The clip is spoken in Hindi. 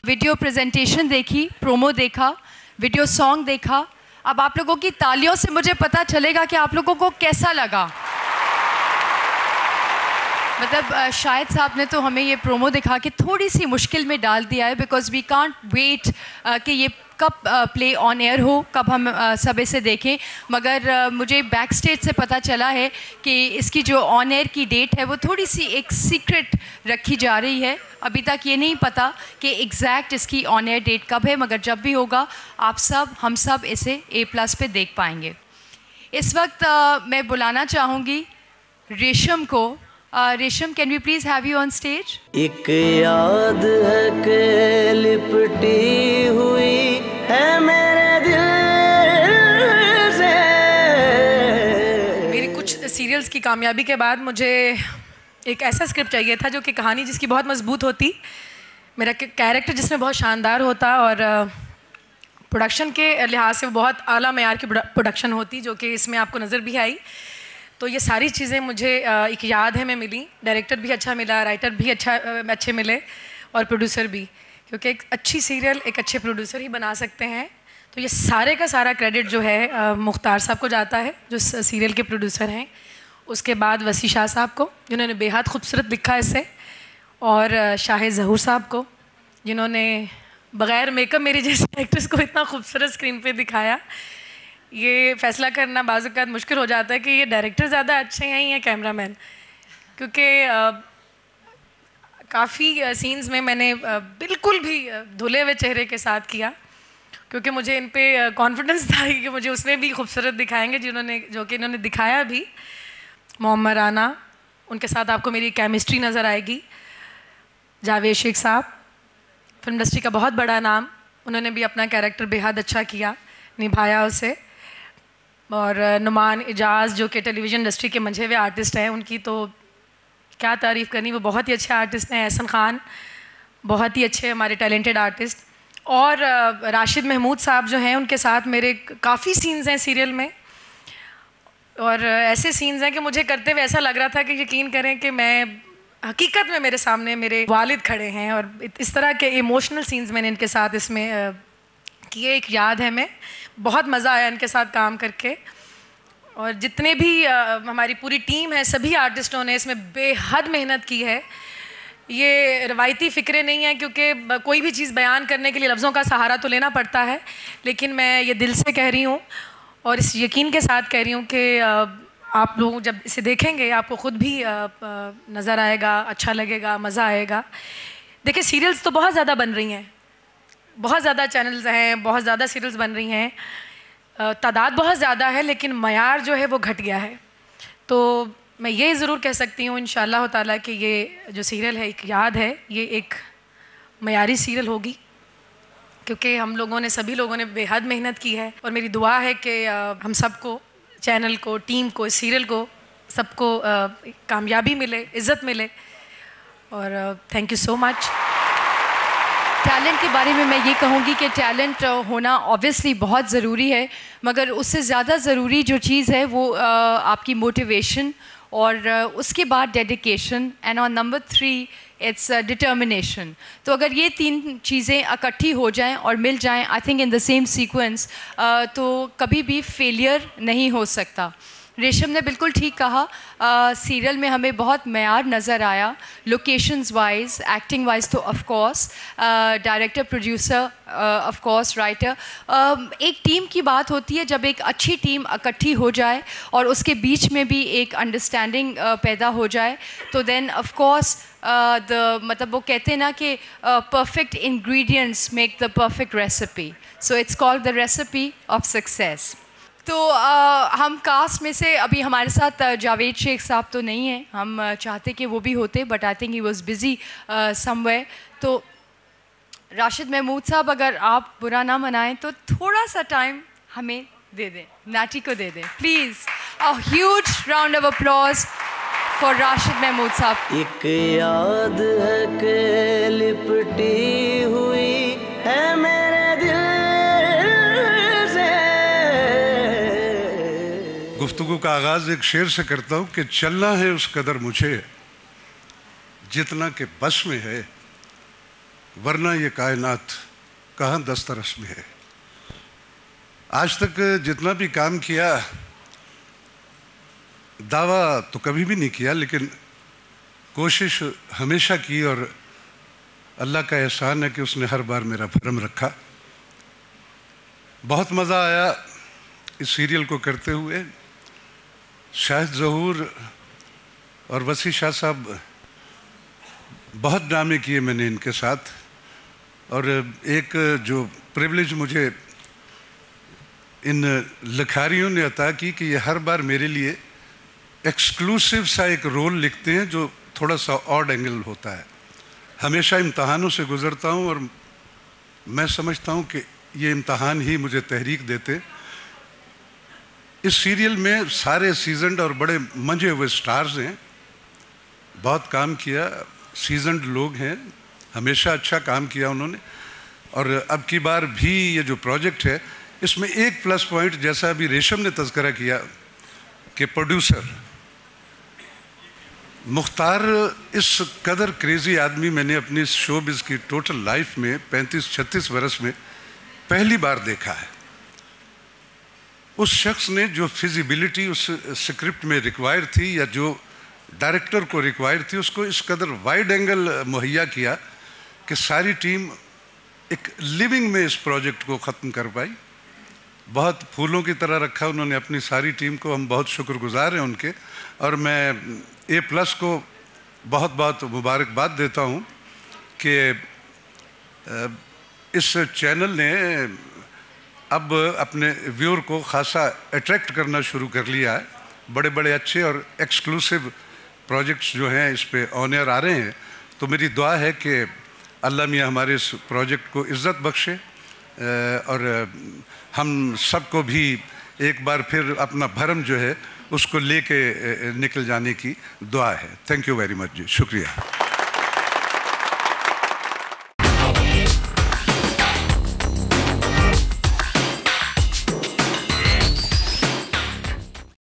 वीडियो प्रेजेंटेशन देखी, प्रोमो देखा, वीडियो सॉन्ग देखा। अब आप लोगों की तालियों से मुझे पता चलेगा कि आप लोगों को कैसा लगा। मतलब शाहिद साहब ने तो हमें ये प्रोमो दिखा के थोड़ी सी मुश्किल में डाल दिया है, बिकॉज वी कांट वेट कि ये कब प्ले ऑन एयर हो, कब हम सब इसे देखें। मगर मुझे बैक स्टेज से पता चला है कि इसकी जो ऑन एयर की डेट है वो थोड़ी सी एक सीक्रेट रखी जा रही है। अभी तक ये नहीं पता कि एग्जैक्ट इसकी ऑन एयर डेट कब है, मगर जब भी होगा आप सब, हम सब इसे A+ पे देख पाएंगे। इस वक्त मैं बुलाना चाहूँगी रेशम को। Resham, can we please have you on stage? एक याद है कि लिपटी हुई है मेरे दिल से। मेरी कुछ सीरियल्स की कामयाबी के बाद मुझे एक ऐसा स्क्रिप्ट चाहिए था जो कि कहानी जिसकी बहुत मजबूत होती, मेरा कैरेक्टर जिसमें बहुत शानदार होता और प्रोडक्शन के लिहाज से बहुत आला मेयार की प्रोडक्शन होती, जो कि इसमें आपको नज़र भी आई। तो ये सारी चीज़ें मुझे एक याद है में मिली। डायरेक्टर भी अच्छा मिला, राइटर भी अच्छे मिले और प्रोड्यूसर भी, क्योंकि एक अच्छी सीरियल एक अच्छे प्रोड्यूसर ही बना सकते हैं। तो ये सारे का सारा क्रेडिट जो है मुख्तार साहब को जाता है, जो सीरियल के प्रोड्यूसर हैं। उसके बाद वसी शाह साहब को, जिन्होंने बेहद खूबसूरत लिखा इसे, और शाहिद ज़हूर साहब को, जिन्होंने बग़ैर मेकअप मेरी जैसे एक्ट्रेस को इतना खूबसूरत स्क्रीन पे दिखाया। ये फ़ैसला करना बाज़ औक़ात मुश्किल हो जाता है कि ये डायरेक्टर ज़्यादा अच्छे हैं या कैमरामैन, क्योंकि काफ़ी सीन्स में मैंने बिल्कुल भी धुले हुए चेहरे के साथ किया, क्योंकि मुझे इन पे कॉन्फिडेंस था कि मुझे उसमें भी खूबसूरत दिखाएंगे, जो कि इन्होंने दिखाया भी। मोहम्मद राना, उनके साथ आपको मेरी केमिस्ट्री नज़र आएगी। जावेद शेख साहब, फिल्म इंडस्ट्री का बहुत बड़ा नाम, उन्होंने भी अपना कैरेक्टर बेहद अच्छा किया, निभाया उसे। और नुमान इजाज़, जो कि टेलीविज़न इंडस्ट्री के मंझे हुए आर्टिस्ट हैं, उनकी तो क्या तारीफ़ करनी, वो बहुत ही अच्छे आर्टिस्ट हैं। एहसन खान, बहुत ही अच्छे हमारे टैलेंटेड आर्टिस्ट। और राशिद महमूद साहब जो हैं, उनके साथ मेरे काफ़ी सीन्स हैं सीरियल में, और ऐसे सीन्स हैं कि मुझे करते हुए ऐसा लग रहा था कि यकीन करें कि मैं हकीकत में मेरे सामने मेरे वालिद खड़े हैं। और इस तरह के इमोशनल सीन्स मैंने इनके साथ इसमें किए। एक याद है, मैं बहुत मज़ा आया इनके साथ काम करके। और जितने भी हमारी पूरी टीम है, सभी आर्टिस्टों ने इसमें बेहद मेहनत की है। ये रवायती फ़िक्रें नहीं हैं, क्योंकि कोई भी चीज़ बयान करने के लिए लफ्ज़ों का सहारा तो लेना पड़ता है, लेकिन मैं ये दिल से कह रही हूँ और इस यकीन के साथ कह रही हूँ कि आप लोग जब इसे देखेंगे आपको ख़ुद भी नज़र आएगा, अच्छा लगेगा, मज़ा आएगा। देखिए, सीरियल्स तो बहुत ज़्यादा बन रही हैं, बहुत ज़्यादा चैनल्स हैं, बहुत ज़्यादा सीरियल्स बन रही हैं, तादाद बहुत ज़्यादा है, लेकिन मयार जो है वो घट गया है। तो मैं ये ज़रूर कह सकती हूँ इंशाअल्लाह ताला कि ये जो सीरियल है, एक याद है, ये एक मयारी सीरियल होगी, क्योंकि हम लोगों ने, सभी लोगों ने बेहद मेहनत की है। और मेरी दुआ है कि हम सबको, चैनल को, टीम को, सीरियल को, सबको कामयाबी मिले, इज़्ज़त मिले। और thank you so much. Talent के बारे में मैं ये कहूँगी कि टैलेंट होना ऑब्वियसली बहुत ज़रूरी है, मगर उससे ज़्यादा ज़रूरी जो चीज़ है वो आपकी मोटिवेशन, और उसके बाद dedication, and on number 3 it's determination. तो अगर ये 3 चीज़ें इकट्ठी हो जाएं और मिल जाएं, I think in the same sequence, तो कभी भी फेलियर नहीं हो सकता। रेशम ने बिल्कुल ठीक कहा, सीरियल में हमें बहुत मयार नज़र आया, लोकेशंस वाइज, एक्टिंग वाइज तो of course, director, producer, of course writer. एक टीम की बात होती है, जब एक अच्छी टीम इकट्ठी हो जाए और उसके बीच में भी एक अंडरस्टैंडिंग पैदा हो जाए, तो देन ऑफ कोर्स मतलब वो कहते हैं ना कि perfect ingredients make the perfect recipe, so it's called the recipe of success. तो हम कास्ट में से अभी हमारे साथ जावेद शेख साहब तो नहीं हैं, हम चाहते कि वो भी होते, but I think he was busy somewhere. तो राशिद महमूद साहब, अगर आप बुरा ना मनाएं तो थोड़ा सा टाइम हमें दे दें, नाटी को दे दें please. A huge round of applause for Rashid Mahmood sahab. एक याद है कि लिपटी हुई है मेरे दिल से। गुफ्तगू का आगाज़ एक शेर से करता हूँ कि चलना है उस कदर मुझे जितना कि बस में है वरना ये कायनात कहाँ दस्तरस में है। आज तक जितना भी काम किया, दावा तो कभी भी नहीं किया, लेकिन कोशिश हमेशा की, और अल्लाह का एहसान है कि उसने हर बार मेरा भरम रखा। बहुत मज़ा आया इस सीरियल को करते हुए। शाहिद ज़हूर और वसी शाह साहब, बहुत ड्रामे किए मैंने इनके साथ, और एक जो प्रिविलेज मुझे इन लिखारियों ने अता की कि ये हर बार मेरे लिए एक्सक्लूसिव सा एक रोल लिखते हैं जो थोड़ा सा ऑड एंगल होता है। हमेशा इम्तहानों से गुज़रता हूँ और मैं समझता हूँ कि ये इम्तहान ही मुझे तहरीक देते। इस सीरियल में सारे सीजन्ड और बड़े मंजे हुए स्टार्स हैं, बहुत काम किया, सीजन्ड लोग हैं, हमेशा अच्छा काम किया उन्होंने। और अब की बार भी ये जो प्रोजेक्ट है, इसमें एक प्लस पॉइंट, जैसा अभी रेशम ने तज़किरा किया कि प्रोड्यूसर मुख्तार इस कदर क्रेज़ी आदमी मैंने अपनी शोबिज़ की टोटल लाइफ में 35-36 बरस में पहली बार देखा है। उस शख्स ने जो फिजिबिलिटी उस स्क्रिप्ट में रिक्वायर थी, या जो डायरेक्टर को रिक्वायर थी, उसको इस कदर वाइड एंगल मुहैया किया कि सारी टीम एक लिविंग में इस प्रोजेक्ट को ख़त्म कर पाई। बहुत फूलों की तरह रखा उन्होंने अपनी सारी टीम को, हम बहुत शुक्रगुजार हैं उनके। और मैं A+ को बहुत बहुत मुबारकबाद देता हूँ कि इस चैनल ने अब अपने व्यूअर को खासा अट्रैक्ट करना शुरू कर लिया है। बड़े बड़े अच्छे और एक्सक्लूसिव प्रोजेक्ट्स जो हैं इस पे ऑन एयर आ रहे हैं। तो मेरी दुआ है कि अल्लाह मियाँ हमारे इस प्रोजेक्ट को इज़्ज़त बख्शे, और हम सबको भी एक बार फिर अपना भरम जो है उसको लेके निकल जाने की दुआ है। थैंक यू वेरी मच जी, शुक्रिया।